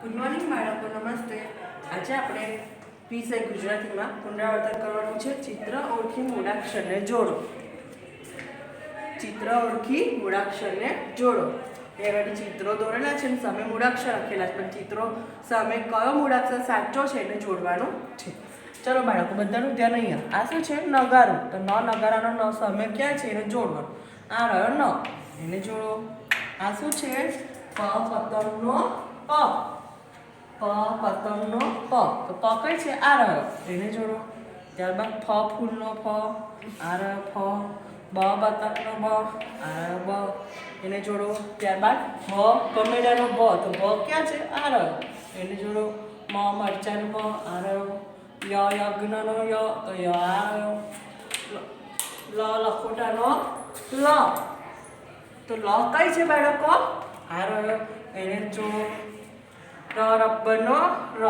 Good morning બાળકો, નમસ્તે. આજે આપણે વિષય ગુજરાતીમાં પુનરાવર્તન કરવાનું છે. ચિત્ર ઓળખી મૂળાક્ષરને જોડો. ચિત્ર ઓળખી મૂળાક્ષરને જોડો. એ આગળ ચિત્રો દોરેલા છે અને સામે મૂળાક્ષર લખેલા છે, પણ ચિત્રો સામે કયો મૂળાક્ષર સાચો છે એને જોડવાનું છે. ચલો બાળકો, બધાનું ધ્યાન અહીંયા. આ શું છે? નગારું. તો નગારાનો ન સામે ક્યાં છે એને જોડવાનું. આ રહ્યો ન, એને જોડો. આ શું છે? પતંગનો પ. પતંગનો પ. તો પ કઈ છે? આ રહ્યો, એને જોડો. ત્યારબાદ ફ ફૂલનો ફ. આ રહ્યો ફ. બ બતકનો બ. આ રહ્યો બ, એને જોડો. ત્યારબાદ ભ ભમેડાનો ભ. તો ભ ક્યાં છે? આ રહ્યો, એને જોડો. મ મરચાનો મ. આ રહ્યો. ય યજ્ઞનો ય. તો ય આ રહ્યો. લ લખોટાનો લ. તો લ કઈ છે બાળકો? આ રહ્યો, એને જોડો. રબરનો ર.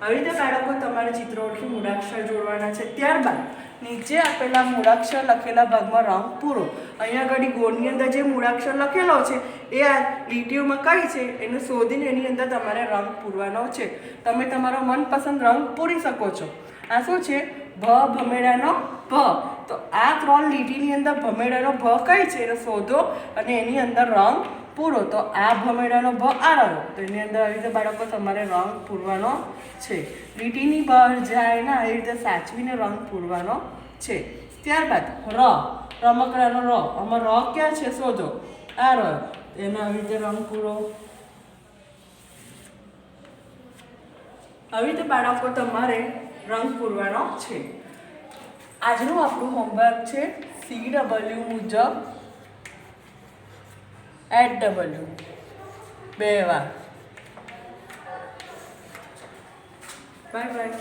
આવી રીતે બાળકો તમારે ચિત્ર ઓળખી મૂળાક્ષર જોડવાના છે. ત્યારબાદ નીચે આપેલા મૂળાક્ષર લખેલા ભાગમાં રંગ પૂરો. અહીંયા આગળ ગોળની અંદર જે મૂળાક્ષર લખેલો છે એ આ લીટીઓમાં કઈ છે એને શોધીને એની અંદર તમારે રંગ પૂરવાનો છે. તમે તમારો મનપસંદ રંગ પૂરી શકો છો. આ શું છે? ભ ભમેડાનો ભ. તો આ 3 લીટીની અંદર ભમેડાનો ભ કઈ છે એને શોધો અને એની અંદર રંગ પૂરો. તો આ ભમેડાનો ભ આ રહ્યો, તો એની અંદર આવી રીતે બાળકો તમારે રંગ પૂરવાનો છે. લીટીની બહાર જાય ને આવી રીતે સાચવીને રંગ પૂરવાનો છે. ત્યારબાદ ર, રમકડાનો ર. આમાં ર ક્યાં છે શોધો. આ રહ્યો, એનો આવી રીતે રંગ પૂરો. આવી રીતે બાળકો તમારે રંગ પૂરવાનો છે. આજનું આપણું હોમવર્ક છે CW મુજબ @W 2 વાર. Bye bye.